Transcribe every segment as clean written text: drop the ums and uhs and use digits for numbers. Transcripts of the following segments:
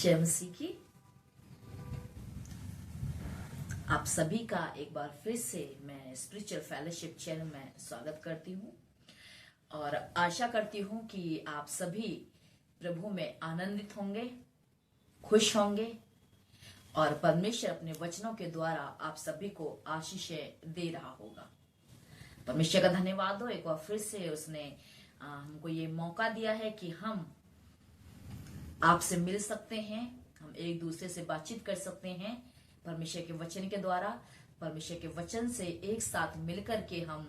जय मसीह की। आप सभी का एक बार फिर से मैं स्पिरिचुअल फेलोशिप चैनल में स्वागत करती हूँ और आशा करती हूँ कि आप सभी प्रभु में आनंदित होंगे, खुश होंगे और परमेश्वर अपने वचनों के द्वारा आप सभी को आशीषें दे रहा होगा। परमेश्वर का धन्यवाद हो, एक बार फिर से उसने हमको ये मौका दिया है कि हम आपसे मिल सकते हैं, हम एक दूसरे से बातचीत कर सकते हैं परमेश्वर के वचन के द्वारा। परमेश्वर के वचन से एक साथ मिलकर के हम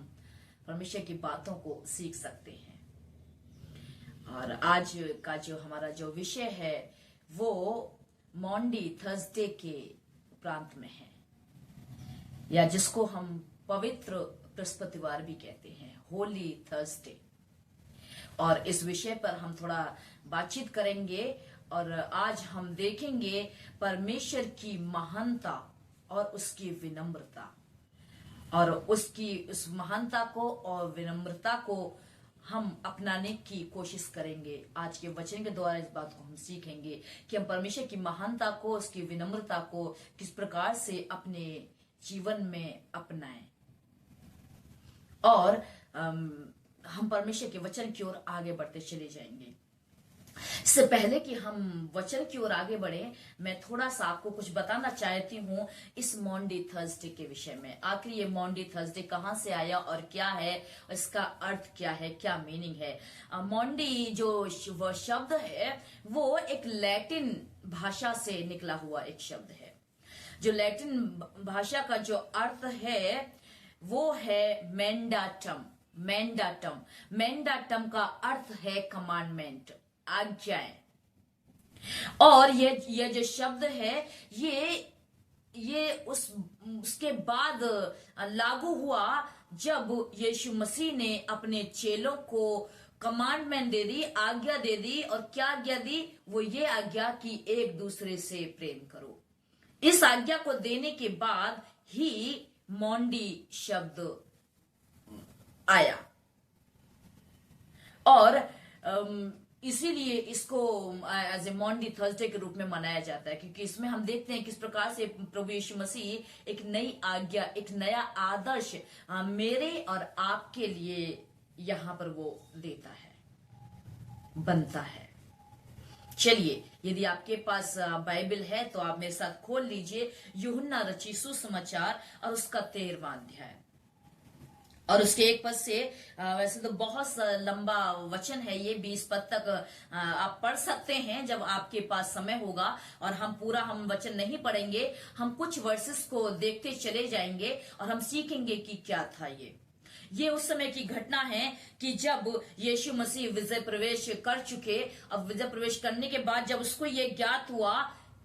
परमेश्वर की बातों को सीख सकते हैं। और आज का जो हमारा जो विषय है वो मॉन्डी थर्सडे के प्रांत में है, या जिसको हम पवित्र बृहस्पतिवार भी कहते हैं, होली थर्सडे। और इस विषय पर हम थोड़ा बातचीत करेंगे और आज हम देखेंगे परमेश्वर की महानता और उसकी विनम्रता, और उसकी उस महानता को और विनम्रता को हम अपनाने की कोशिश करेंगे। आज के वचन के द्वारा इस बात को हम सीखेंगे कि हम परमेश्वर की महानता को, उसकी विनम्रता को किस प्रकार से अपने जीवन में अपनाएं और हम परमेश्वर के वचन की ओर आगे बढ़ते चले जाएंगे। इससे पहले कि हम वचन की ओर आगे बढ़े, मैं थोड़ा सा आपको कुछ बताना चाहती हूँ इस मॉन्डी थर्सडे के विषय में। आखिर ये मॉन्डी थर्सडे कहाँ से आया और क्या है, इसका अर्थ क्या है, क्या मीनिंग है। मॉन्डी जो वह शब्द है वो एक लैटिन भाषा से निकला हुआ एक शब्द है। जो लैटिन भाषा का जो अर्थ है वो है मैंडाटम। मैंडाटम का अर्थ है कमांडमेंट, आज्ञाएं। और ये जो शब्द है ये उसके बाद लागू हुआ जब यीशु मसीह ने अपने चेलों को कमांडमेंट दे दी, आज्ञा दे दी। और क्या आज्ञा दी? वो ये आज्ञा कि एक दूसरे से प्रेम करो। इस आज्ञा को देने के बाद ही मॉन्डी शब्द आया और इसीलिए इसको एज ए मॉन्डी थर्सडे के रूप में मनाया जाता है, क्योंकि इसमें हम देखते हैं किस प्रकार से प्रभु यीशु मसीह एक नई आज्ञा, एक नया आदर्श मेरे और आपके लिए यहां पर वो देता है, बनता है। चलिए, यदि आपके पास बाइबल है तो आप मेरे साथ खोल लीजिए यूहन्ना रचित सुसमाचार और उसका 13वां अध्याय और उसके 1 पद से। वैसे तो बहुत लंबा वचन है ये, 20 पद तक आप पढ़ सकते हैं जब आपके पास समय होगा। और हम वचन नहीं पढ़ेंगे, हम कुछ वर्सेस को देखते चले जाएंगे और हम सीखेंगे कि क्या था ये उस समय की घटना है कि जब यीशु मसीह विजय प्रवेश कर चुके। अब विजय प्रवेश करने के बाद जब उसको ये ज्ञात हुआ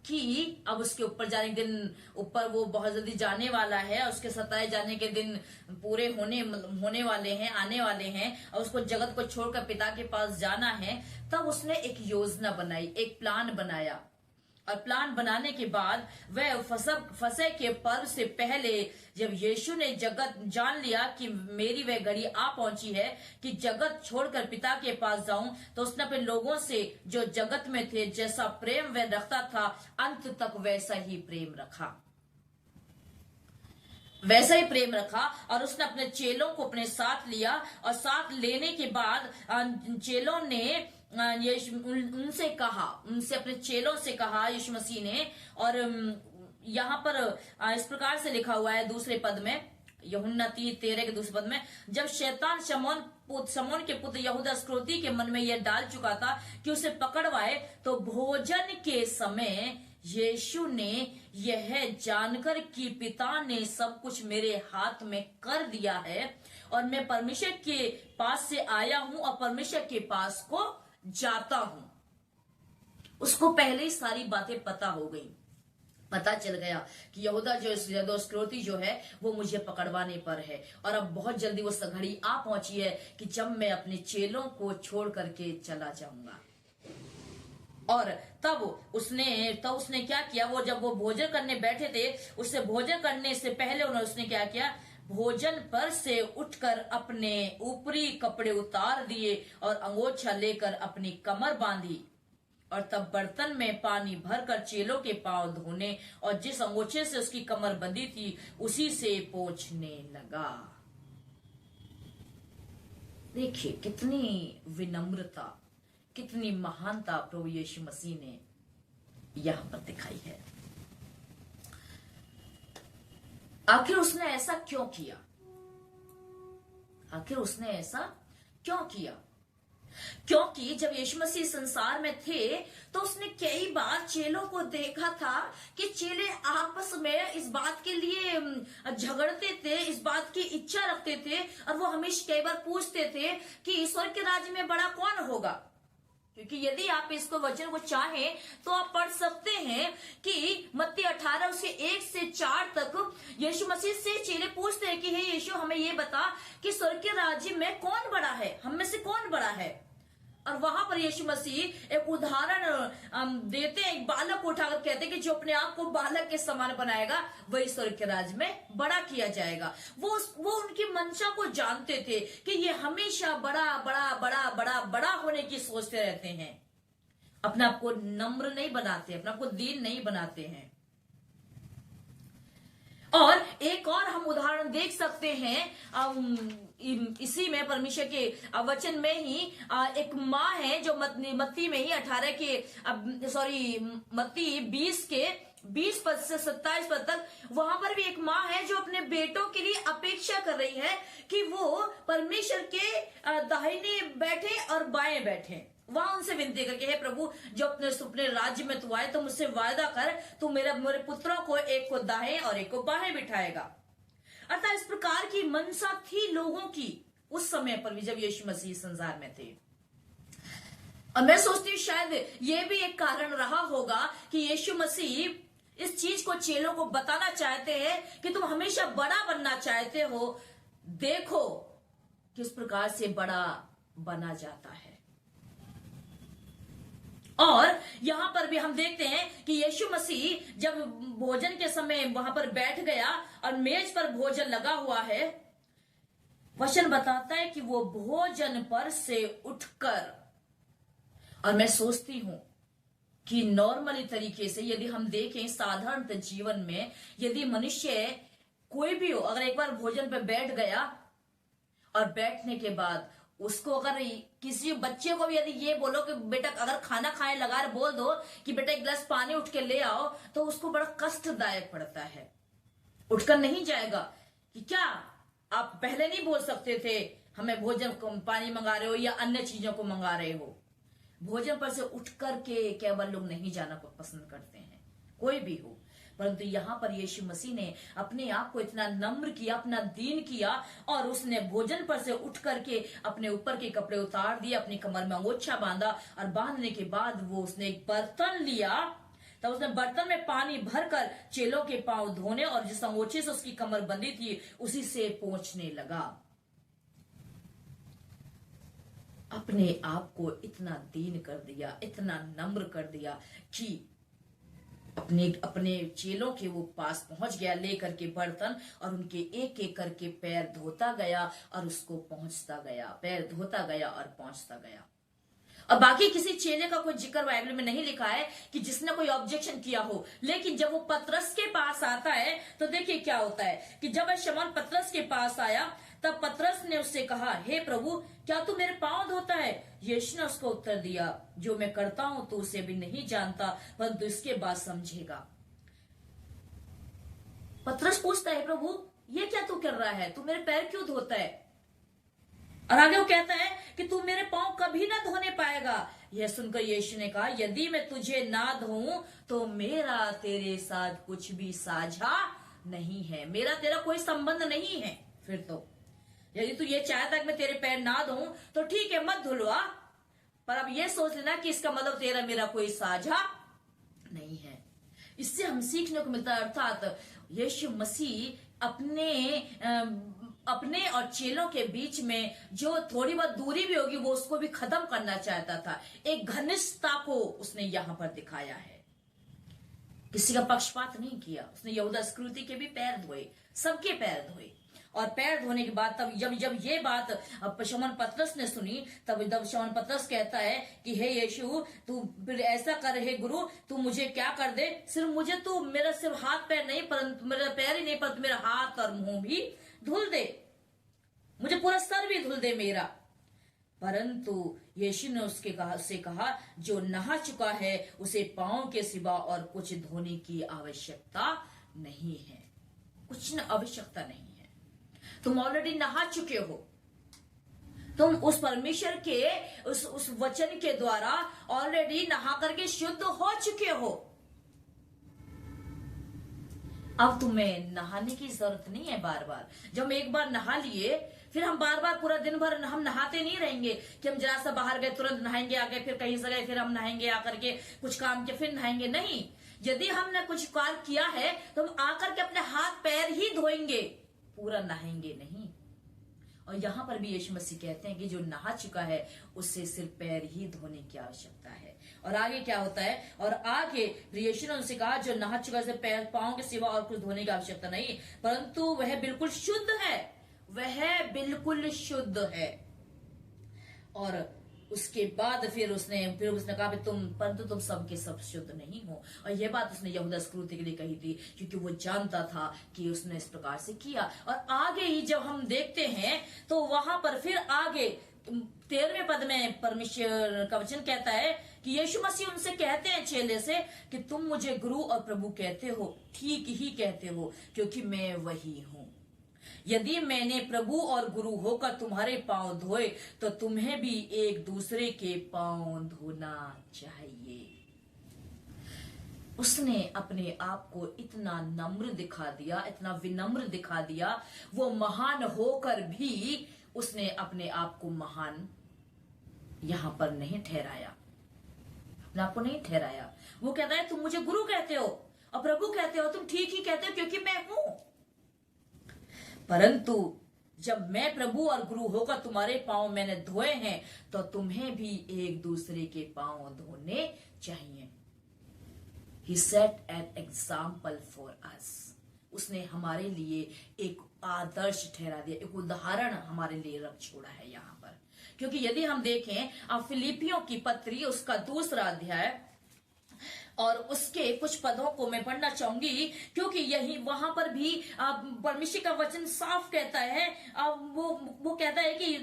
कि अब उसके ऊपर जाने के दिन, ऊपर वो बहुत जल्दी जाने वाला है, उसके सताए जाने के दिन पूरे होने वाले हैं, आने वाले हैं, और उसको जगत को छोड़कर पिता के पास जाना है, तब उसने एक योजना बनाई, एक प्लान बनाया। और प्लान बनाने के बाद वह फसह के पर्व से पहले जब यीशु ने जगत जान लिया कि मेरी वह घड़ी आ पहुंची है कि जगत छोड़कर पिता के पास जाऊं, तो उसने अपने लोगों से जो जगत में थे जैसा प्रेम वह रखता था, अंत तक वैसा ही प्रेम रखा। और उसने अपने चेलों को अपने साथ लिया और साथ लेने के बाद चेलों ने उनसे अपने चेलों से कहा यीशु मसीह ने। और यहाँ पर इस प्रकार से लिखा हुआ है दूसरे पद में, यूहन्ना 3:13 के दूसरे पद में, जब शैतान शमौन के पुत्र यहूदा इस्करियोती के मन में यह डाल चुका था कि उसे पकड़वाए, तो भोजन के समय यीशु ने यह जानकर कि पिता ने सब कुछ मेरे हाथ में कर दिया है और मैं परमेश्वर के पास से आया हूं और परमेश्वर के पास को जाता हूं। उसको पहले ही सारी बातें पता हो गई, पता चल गया कि यहूदा इस्करियोती जो है वो मुझे पकड़वाने पर है। और अब बहुत जल्दी वो घड़ी आ पहुंची है कि जब मैं अपने चेलों को छोड़ करके चला जाऊंगा। और तब उसने क्या किया, जब वो भोजन करने बैठे थे, उससे भोजन करने से पहले उसने क्या किया, भोजन पर से उठकर अपने ऊपरी कपड़े उतार दिए और अंगोछा लेकर अपनी कमर बांधी और तब बर्तन में पानी भरकर चेलों के पांव धोने और जिस अंगोछे से उसकी कमर बंधी थी उसी से पोंछने लगा। देखिए कितनी विनम्रता, कितनी महानता प्रभु यीशु मसीह ने यहां पर दिखाई है। आखिर उसने ऐसा क्यों किया? आखिर उसने ऐसा क्यों किया? क्योंकि जब यीशु मसीह संसार में थे तो उसने कई बार चेलों को देखा था कि चेले आपस में इस बात के लिए झगड़ते थे, इस बात की इच्छा रखते थे और वो हमेशा कई बार पूछते थे कि ईश्वर के राज्य में बड़ा कौन होगा। क्योंकि यदि आप इसको वचन को चाहें तो आप पढ़ सकते हैं कि मत्ती 18 उसके 1 से 4 तक यीशु मसीह से चेले पूछते हैं कि हे यीशु हमें ये बता कि स्वर्ग के राज्य में कौन बड़ा है, हम में से कौन बड़ा है। और वहां पर यीशु मसीह एक उदाहरण देते हैं, एक बालक को उठाकर कहते हैं कि जो अपने आप को बालक के समान बनाएगा वही स्वर्ग के राज्य में बड़ा किया जाएगा। वो उनकी मंशा को जानते थे कि ये हमेशा बड़ा बड़ा बड़ा बड़ा बड़ा होने की सोचते रहते हैं, अपने आप को नम्र नहीं बनाते, अपने आप को दीन नहीं बनाते हैं। और एक और हम उदाहरण देख सकते हैं इसी में परमेश्वर के वचन में ही एक माँ है जो मत्ती में ही 18 के मत्ती 20 के 20 पद से 27 पद तक वहां पर भी एक माँ है जो अपने बेटों के लिए अपेक्षा कर रही है कि वो परमेश्वर के दाहिने बैठे और बाएं बैठे। वहां उनसे विनती करके हे प्रभु जो अपने राज्य में तू आए तो मुझसे वायदा कर तू मेरे पुत्रों को एक को दाएं और एक को बाएं बिठाएगा। अतः इस प्रकार की मनसा थी लोगों की उस समय पर भी जब यीशु मसीह संसार में थे। और मैं सोचती हूँ शायद ये भी एक कारण रहा होगा कि यीशु मसीह इस चीज को चेलों को बताना चाहते हैं कि तुम हमेशा बड़ा बनना चाहते हो, देखो किस प्रकार से बड़ा बना जाता है। और यहां पर भी हम देखते हैं कि यीशु मसीह जब भोजन के समय वहां पर बैठ गया और मेज पर भोजन लगा हुआ है, वचन बताता है कि वो भोजन पर से उठकर, और मैं सोचती हूं कि नॉर्मली तरीके से यदि हम देखें साधारण जीवन में यदि मनुष्य कोई भी हो अगर एक बार भोजन पर बैठ गया और बैठने के बाद उसको अगर किसी बच्चे को भी यदि ये बोलो कि बेटा अगर खाना खाने लगा बोल दो कि बेटा एक गिलास पानी उठ के ले आओ तो उसको बड़ा कष्टदायक पड़ता है, उठकर नहीं जाएगा। कि क्या आप पहले नहीं बोल सकते थे हमें भोजन पानी मंगा रहे हो या अन्य चीजों को मंगा रहे हो। भोजन पर से उठ करके केवल लोग नहीं जाना पसंद करते हैं, कोई भी हो। परंतु यहाँ पर यीशु मसीह ने अपने आप को इतना नम्र किया, अपना दीन किया और उसने भोजन पर से उठ करके अपने ऊपर के कपड़े उतार दिए, अपनी कमर में अंगोछा बांधा और बांधने के बाद वो उसने एक बर्तन लिया, तब उसने बर्तन में पानी भरकर चेलों के पांव धोने और जिस अंगोछे से उसकी कमर बंधी थी उसी से पोंछने लगा। अपने आप को इतना दीन कर दिया, इतना नम्र कर दिया कि अपने चेलों के वो पास पहुंच गया लेकर के बर्तन और उनके एक एक करके पैर धोता गया और उसको पहुंचता गया, पैर धोता गया और पहुंचता गया। और बाकी किसी चेले का कोई जिक्र बाइबल में नहीं लिखा है कि जिसने कोई ऑब्जेक्शन किया हो। लेकिन जब वो पतरस के पास आता है तो देखिए क्या होता है कि जब शमौन पतरस के पास आया तब पतरस ने उससे कहा, हे प्रभु क्या तू मेरे पांव धोता है? यीशु ने उसको उत्तर दिया, जो मैं करता हूं तो उसे भी नहीं जानता परंतु इसके बाद समझेगा। पतरस पूछता है, प्रभु ये क्या तू कर रहा है, तू मेरे पैर क्यों धोता है? और आगे वो कहता है कि तू मेरे पांव कभी ना धोने पाएगा। यह सुनकर यीशु ने कहा, यदि मैं तुझे ना धोऊं तो मेरा तेरे साथ कुछ भी साझा नहीं है, मेरा तेरा कोई संबंध नहीं है। फिर तो यदि तू ये चाहता है कि मैं तेरे पैर ना धोऊं तो ठीक है मत धुलवा, पर अब ये सोच लेना कि इसका मतलब तेरा मेरा कोई साझा नहीं है। इससे हम सीखने को मिलता है, अर्थात यीशु मसीह अपने और चेलों के बीच में जो थोड़ी बहुत दूरी भी होगी वो उसको भी खत्म करना चाहता था। एक घनिष्ठता को उसने यहां पर दिखाया है, किसी का पक्षपात नहीं किया। उसने यहूदा इस्करियोती के भी पैर धोए, सबके पैर धोए और पैर धोने के बाद तब जब ये बात शमौन पतरस ने सुनी, तब शमौन पतरस कहता है कि हे यीशु, तू फिर ऐसा कर, हे गुरु, तू मुझे क्या कर दे, सिर्फ मुझे तू मेरा सिर्फ हाथ पैर नहीं, परंतु मेरा पैर ही नहीं, परंतु मेरा हाथ और मुंह भी धुल दे, मुझे पूरा सर भी धुल दे मेरा। परंतु यीशु ने उससे कहा, जो नहा चुका है उसे पांव के सिवा और कुछ धोने की आवश्यकता नहीं है, कुछ आवश्यकता नहीं है। तुम ऑलरेडी नहा चुके हो, तुम उस परमेश्वर के उस वचन के द्वारा ऑलरेडी नहा करके शुद्ध हो चुके हो। अब तुम्हें नहाने की जरूरत नहीं है बार बार। जब हम एक बार नहा लिए, फिर हम बार बार पूरा दिन भर हम नहाते नहीं रहेंगे कि हम जरा सा बाहर गए तुरंत नहाएंगे, आके फिर कहीं से गए फिर हम नहाएंगे, आकर के कुछ काम किया फिर नहाएंगे। नहीं, यदि हमने कुछ कार्य किया है तो हम आकर के अपने हाथ पैर ही धोएंगे, पूरा नहाएंगे नहीं। और यहां पर भी यीशु मसीह कहते हैं कि जो नहा चुका है उससे सिर्फ पैर ही धोने की आवश्यकता है। और आगे क्या होता है, और आगे यीशु ने उनसे कहा, जो नहा चुका है पैर पांव के सिवा और कुछ धोने की आवश्यकता नहीं, परंतु वह बिल्कुल शुद्ध है, वह बिल्कुल शुद्ध है। और उसके बाद फिर उसने कहा, परंतु तुम सबके सब शुद्ध नहीं हो। और यह बात उसने यहूदा इस्करियोती के लिए कही थी, क्योंकि वो जानता था कि उसने इस प्रकार से किया। और आगे ही जब हम देखते हैं तो वहां पर फिर आगे 13वें पद में परमेश्वर का वचन कहता है कि यीशु मसीह उनसे कहते हैं चेले से कि तुम मुझे गुरु और प्रभु कहते हो, ठीक ही कहते हो, क्योंकि मैं वही हूं। यदि मैंने प्रभु और गुरु होकर तुम्हारे पांव धोए तो तुम्हें भी एक दूसरे के पांव धोना चाहिए। उसने अपने आप को इतना नम्र दिखा दिया, इतना विनम्र दिखा दिया। वो महान होकर भी उसने अपने आप को महान यहां पर नहीं ठहराया, अपने आप को नहीं ठहराया। वो कहता है तुम मुझे गुरु कहते हो और प्रभु कहते हो, तुम ठीक ही कहते हो क्योंकि मैं हूं। परंतु जब मैं प्रभु और गुरु होकर तुम्हारे पांव मैंने धोए हैं तो तुम्हें भी एक दूसरे के पांव धोने चाहिए। He set an example for us. उसने हमारे लिए एक आदर्श ठहरा दिया, एक उदाहरण हमारे लिए रख छोड़ा है यहाँ पर। क्योंकि यदि हम देखें अब फिलिपियों की पत्री उसका 2 अध्याय और उसके कुछ पदों को मैं पढ़ना चाहूंगी, क्योंकि यही वहां पर भी परमेश्वर का वचन साफ कहता है। वो कहता है कि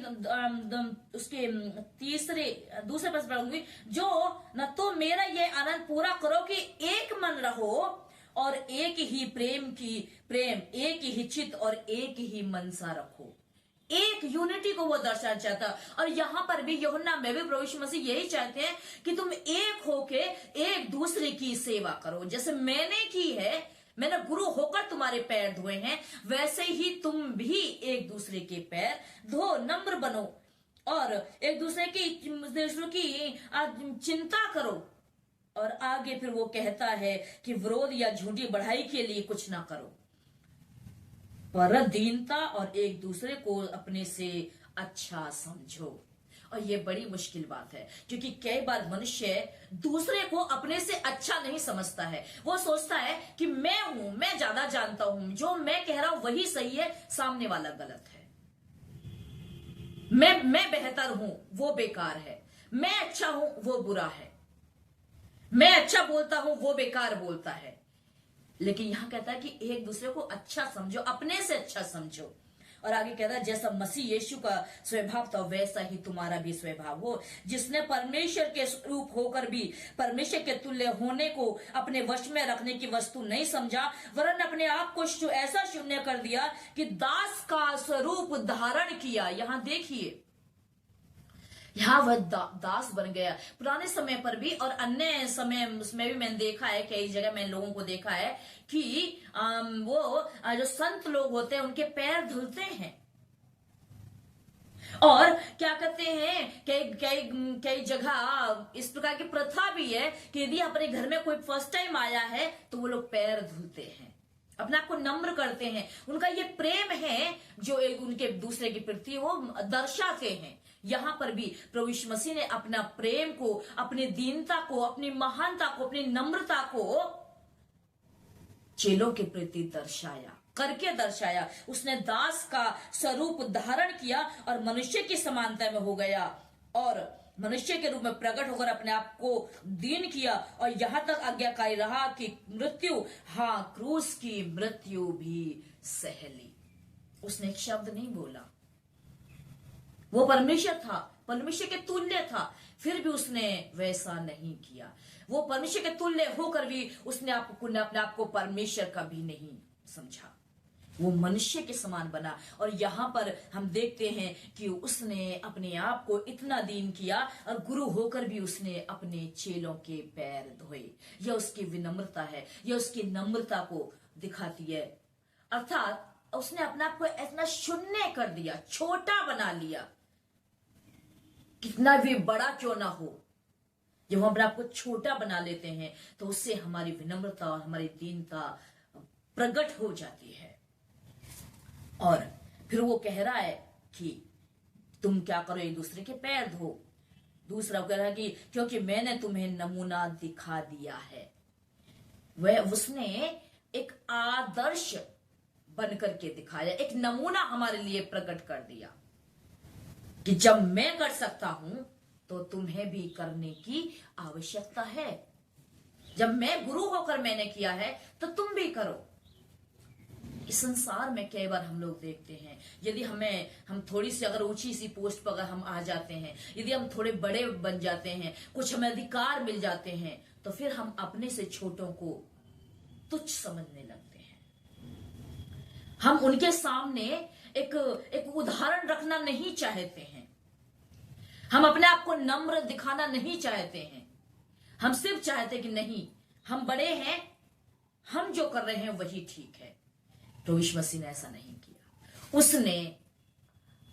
उसके 2 पद पढ़ूंगी, जो न तो मेरा ये आनंद पूरा करो कि एक मन रहो और एक ही प्रेम एक ही चित्त और एक ही मनसा रखो। एक यूनिटी को वो दर्शाना चाहता। और यहां पर भी यूहन्ना में भी प्रभु यीशु मसीह यही चाहते हैं कि तुम एक होके एक दूसरे की सेवा करो। जैसे मैंने की है, मैंने गुरु होकर तुम्हारे पैर धोए हैं, वैसे ही तुम भी एक दूसरे के पैर धो, नम्र बनो और एक दूसरे की चिंता करो। और आगे फिर वो कहता है कि विरोध या झूठी बढ़ाई के लिए कुछ ना करो, पर दीनता और एक दूसरे को अपने से अच्छा समझो। और ये बड़ी मुश्किल बात है, क्योंकि कई बार मनुष्य दूसरे को अपने से अच्छा नहीं समझता है। वो सोचता है कि मैं हूं, मैं ज्यादा जानता हूं, जो मैं कह रहा हूं वही सही है, सामने वाला गलत है। मैं बेहतर हूं, वो बेकार है। मैं अच्छा हूं, वो बुरा है। मैं अच्छा बोलता हूं, वो बेकार बोलता है। लेकिन यहां कहता है कि एक दूसरे को अच्छा समझो, अपने से अच्छा समझो। और आगे कहता है जैसा मसीह यीशु का स्वभाव था वैसा ही तुम्हारा भी स्वभाव हो, जिसने परमेश्वर के स्वरूप होकर भी परमेश्वर के तुल्य होने को अपने वश में रखने की वस्तु नहीं समझा, वरन अपने आप को ऐसा शून्य कर दिया कि दास का स्वरूप धारण किया। यहां देखिए, यहाँ वह दास बन गया। पुराने समय पर भी और अन्य समय उसमें भी मैंने देखा है, कई जगह मैंने लोगों को देखा है कि वो जो संत लोग होते हैं उनके पैर धुलते हैं। और क्या करते हैं, कई जगह इस प्रकार की प्रथा भी है कि यदि अपने घर में कोई फर्स्ट टाइम आया है तो वो लोग पैर धुलते हैं, अपने आप को नम्र करते हैं। उनका ये प्रेम है जो एक उनके दूसरे के प्रति वो दर्शाते हैं। यहां पर भी प्रभु यीशु मसीह ने अपना प्रेम को, अपनी दीनता को, अपनी महानता को, अपनी नम्रता को चेलों के प्रति दर्शाया। करके दर्शाया। उसने दास का स्वरूप धारण किया और मनुष्य की समानता में हो गया और मनुष्य के रूप में प्रकट होकर अपने आप को दीन किया और यहां तक आज्ञाकारी रहा कि मृत्यु, हाँ, क्रूस की मृत्यु भी सह ली। उसने एक शब्द नहीं बोला। वो परमेश्वर था, परमेश्वर के तुल्य था, फिर भी उसने वैसा नहीं किया। वो परमेश्वर के तुल्य होकर भी उसने अपने आप को परमेश्वर का भी नहीं समझा। वो मनुष्य के समान बना और यहां पर हम देखते हैं कि उसने अपने आप को इतना दीन किया और गुरु होकर भी उसने अपने चेलों के पैर धोए। यह उसकी विनम्रता है, यह उसकी नम्रता को दिखाती है। अर्थात उसने अपने आप को इतना शून्य कर दिया, छोटा बना लिया। कितना भी बड़ा क्यों ना हो, जब हम अपने आप को छोटा बना लेते हैं तो उससे हमारी विनम्रता और हमारी दीनता प्रकट हो जाती है। और फिर वो कह रहा है कि तुम क्या करो, एक दूसरे के पैर धो। दूसरा कह रहा है कि क्योंकि मैंने तुम्हें नमूना दिखा दिया है। वह उसने एक आदर्श बनकर के दिखाया, एक नमूना हमारे लिए प्रकट कर दिया कि जब मैं कर सकता हूं तो तुम्हें भी करने की आवश्यकता है। जब मैं गुरु होकर मैंने किया है तो तुम भी करो। इस संसार में कई बार हम लोग देखते हैं, यदि हम थोड़ी सी अगर ऊंची सी पोस्ट पर अगर हम आ जाते हैं, यदि हम थोड़े बड़े बन जाते हैं, कुछ हमें अधिकार मिल जाते हैं, तो फिर हम अपने से छोटों को तुच्छ समझने लगते हैं। हम उनके सामने एक उदाहरण रखना नहीं चाहते हैं। हम अपने आप को नम्र दिखाना नहीं चाहते हैं। हम सिर्फ चाहते कि नहीं, हम बड़े हैं, हम जो कर रहे हैं वही ठीक है। प्रभु यीशु मसीह ने ऐसा नहीं किया। उसने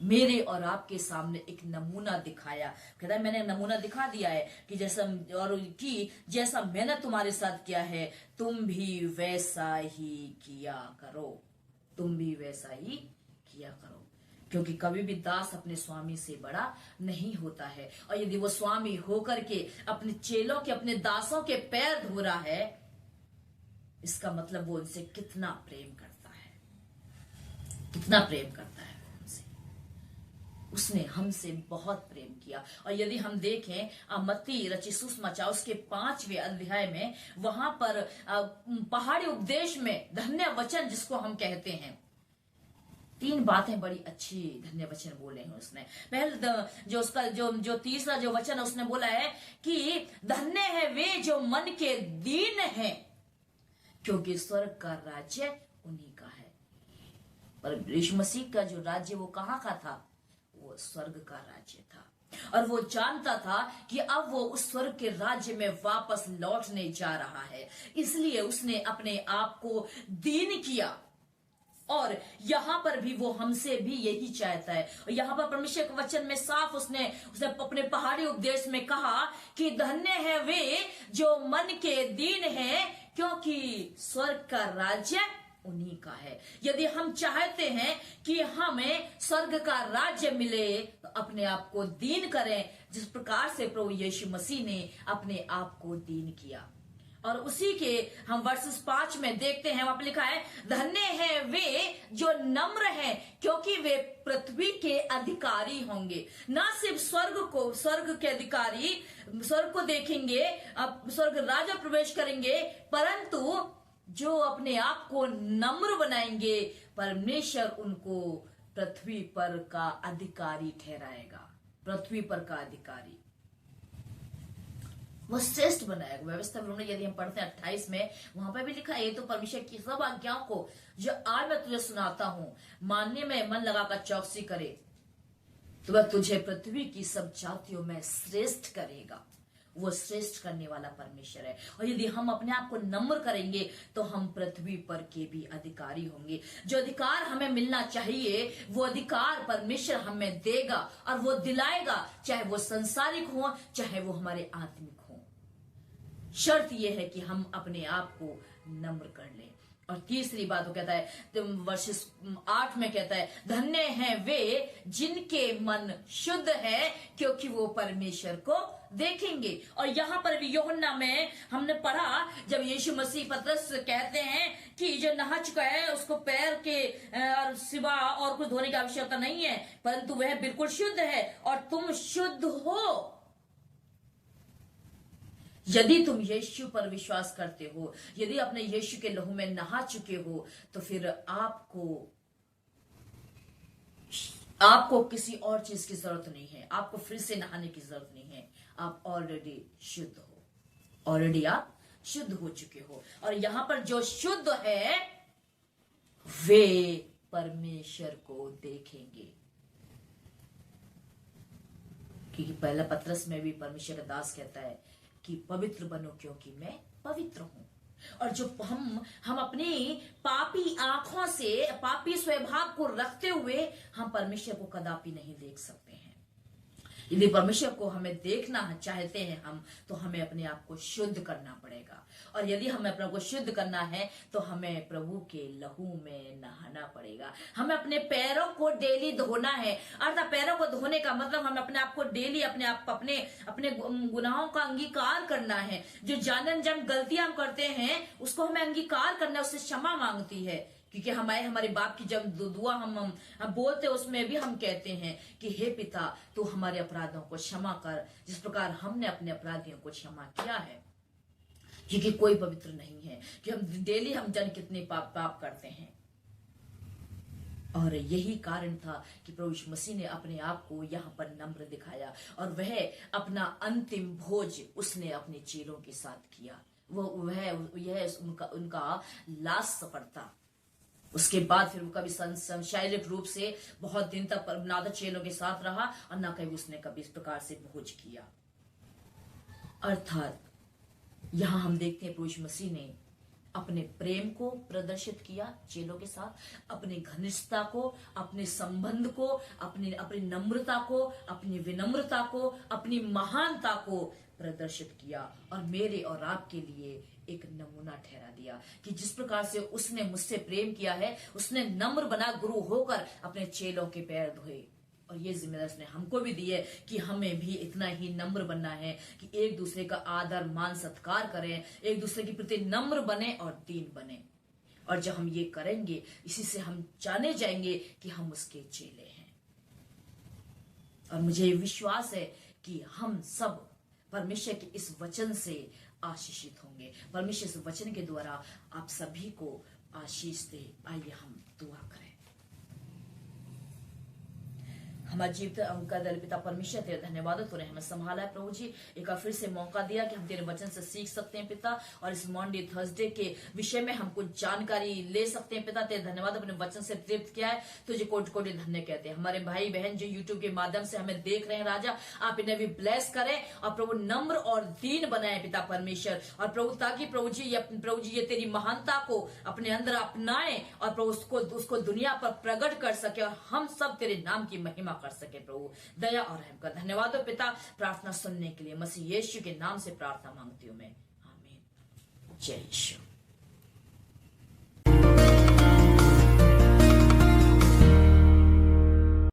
मेरे और आपके सामने एक नमूना दिखाया। कहता है मैंने नमूना दिखा दिया है कि जैसा मैंने तुम्हारे साथ किया है तुम भी वैसा ही किया करो। तुम भी वैसा ही किया करो। क्योंकि कभी भी दास अपने स्वामी से बड़ा नहीं होता है। और यदि वो स्वामी होकर के अपने चेलों के, अपने दासों के पैर धो रहा है, इसका मतलब वो उनसे कितना प्रेम करता है, कितना प्रेम करता है उनसे। उसने हमसे बहुत प्रेम किया। और यदि हम देखें मत्ती रचित सुसमाचार उसके 5वें अध्याय में, वहां पर पहाड़ी उपदेश में धन्य वचन जिसको हम कहते हैं, 3 बातें बड़ी अच्छी धन्य वचन बोले हैं उसने। पहले जो उसका जो तीसरा जो वचन उसने बोला है कि धन्य है वे जो मन के दीन हैं, क्योंकि स्वर्ग का राज्य उन्हीं का है। पर यीशु मसीह का जो राज्य वो कहाँ का था? वो स्वर्ग का राज्य था। और वो जानता था कि अब वो उस स्वर्ग के राज्य में वापस लौटने जा रहा है। इसलिए उसने अपने आप को दीन किया। और यहां पर भी वो हमसे भी यही चाहता है। और यहां पर परमेश्वर के वचन में साफ उसने अपने पहाड़ी उपदेश में कहा कि धन्य है वे जो मन के दीन हैं, क्योंकि स्वर्ग का राज्य उन्हीं का है। यदि हम चाहते हैं कि हमें स्वर्ग का राज्य मिले तो अपने आप को दीन करें, जिस प्रकार से प्रभु यीशु मसीह ने अपने आप को दीन किया। और उसी के हम वर्सेस 5 में देखते हैं, वहां पर लिखा है धन्य है वे जो नम्र हैं, क्योंकि वे पृथ्वी के अधिकारी होंगे। ना सिर्फ स्वर्ग के अधिकारी स्वर्ग को देखेंगे, अब स्वर्ग राज्य प्रवेश करेंगे, परंतु जो अपने आप को नम्र बनाएंगे, परमेश्वर उनको पृथ्वी पर का अधिकारी ठहराएगा। पृथ्वी पर का अधिकारी वो श्रेष्ठ बनाएगा। व्यवस्था यदि हम पढ़ते हैं 28 में, वहां पर भी लिखा है, ये तो परमेश्वर की सब आज्ञाओं को जो आज मैं तुझे सुनाता हूं मानने में मन लगाकर चौकसी करे तो वह तुझे पृथ्वी की सब जातियों में श्रेष्ठ करेगा। वो श्रेष्ठ करने वाला परमेश्वर है। और यदि हम अपने आप को नम्र करेंगे तो हम पृथ्वी पर के भी अधिकारी होंगे। जो अधिकार हमें मिलना चाहिए वो अधिकार परमेश्वर हमें देगा और वो दिलाएगा, चाहे वो संसारिक हो चाहे वो हमारे आत्मिक हो। शर्त यह है कि हम अपने आप को नम्र कर लें। और तीसरी बात वो कहता है, तो वर्ष 8 में कहता है, धन्य हैं वे जिनके मन शुद्ध है क्योंकि वो परमेश्वर को देखेंगे। और यहां पर भी यूहन्ना में हमने पढ़ा, जब यीशु मसीह पतरस कहते हैं कि जो नहा चुका है उसको पैर के सिवा और कुछ धोने की आवश्यकता नहीं है, परंतु वह बिल्कुल शुद्ध है और तुम शुद्ध हो। यदि तुम यीशु पर विश्वास करते हो, यदि अपने यीशु के लहू में नहा चुके हो, तो फिर आपको किसी और चीज की जरूरत नहीं है, आपको फिर से नहाने की जरूरत नहीं है। आप ऑलरेडी शुद्ध हो, ऑलरेडी आप शुद्ध हो चुके हो। और यहां पर जो शुद्ध है वे परमेश्वर को देखेंगे, क्योंकि पहला पतरस में भी परमेश्वर का दास कहता है कि पवित्र बनो क्योंकि मैं पवित्र हूं। और जो हम अपनी पापी आंखों से पापी स्वभाव को रखते हुए हम परमेश्वर को कदापि नहीं देख सकते हैं। यदि परमेश्वर को हमें देखना चाहते हैं हम, तो हमें अपने आप को शुद्ध करना पड़ेगा। और यदि हमें अपने को शुद्ध करना है तो हमें प्रभु के लहू में नहाना पड़ेगा। हमें अपने पैरों को डेली धोना है। अर्थात पैरों को धोने का मतलब हमें अपने आप को डेली अपने गुनाहों का अंगीकार करना है। जो जानन गलतियां हम करते हैं उसको हमें अंगीकार करना है, उससे क्षमा मांगती है। क्योंकि हमारे बाप की जब दुआ हम बोलते उसमें भी हम कहते हैं कि हे पिता तू हमारे अपराधों को क्षमा कर, जिस प्रकार हमने अपने अपराधियों को क्षमा किया है। क्योंकि कोई पवित्र नहीं है, कि हम डेली हम कितने पाप करते हैं। और यही कारण था कि प्रभु यीशु मसीह ने अपने आप को यहाँ पर नम्र दिखाया और वह अपना अंतिम भोज उसने अपने चेलों के साथ किया। यह उनका लास्ट सफर था। उसके बाद फिर वो कभी शारीरिक रूप से बहुत दिन तक ना तो चेलों के साथ रहा और ना कभी उसने कभी इस प्रकार से भोज किया। अर्थात यहां हम देखते हैं प्रभु यीशु मसीह ने अपने प्रेम को प्रदर्शित किया चेलों के साथ, अपनी घनिष्ठता को, अपने संबंध को, अपनी नम्रता को, अपनी विनम्रता को, अपनी महानता को प्रदर्शित किया और मेरे और आपके लिए एक नमूना ठहरा दिया कि जिस प्रकार से उसने मुझसे प्रेम किया है, उसने नम्र बना गुरु होकर अपने चेलों के पैर धोए। और ये जिम्मेदारी उसने हमको भी दी है कि हमें भी इतना ही नम्र बनना है कि एक दूसरे का आदर मान सत्कार करें, एक दूसरे के प्रति नम्र बने और दीन बने। और जब हम ये करेंगे, इसी से हम जाने जाएंगे कि हम उसके चेले हैं। और मुझे विश्वास है कि हम सब परमेश्वर के इस वचन से आशीषित होंगे। परमेश्वर इस वचन के द्वारा आप सभी को आशीष दे। आइए हम दुआ करें। हमारे जीवित उनका दल पिता परमेश्वर तेरे धन्यवाद, तूने हमें संभाला है प्रभु जी, एक बार फिर से मौका दिया कि हम तेरे वचन से सीख सकते हैं पिता, और इस मॉन्डे थर्सडे के विषय में हम कुछ जानकारी ले सकते हैं पिता। तेरे धन्यवाद, अपने वचन से तृप्त किया है, तुझे कोटि कोटि धन्य कहते हैं। हमारे भाई बहन जो यूट्यूब के माध्यम से हमें देख रहे हैं राजा, आप इन्हें भी ब्लेस करें और प्रभु नम्र और दीन बनाए पिता परमेश्वर। और प्रभु ताकि प्रभु जी ये तेरी महानता को अपने अंदर अपनाए और प्रभु उसको दुनिया पर प्रकट कर सके और हम सब तेरे नाम की महिमा कर सके। प्रभु दया और रहम कर। धन्यवाद हो पिता, प्रार्थना सुनने के लिए मसीह यीशु के नाम से प्रार्थना मांगती हूँ मैं, आमीन। जय यीशु।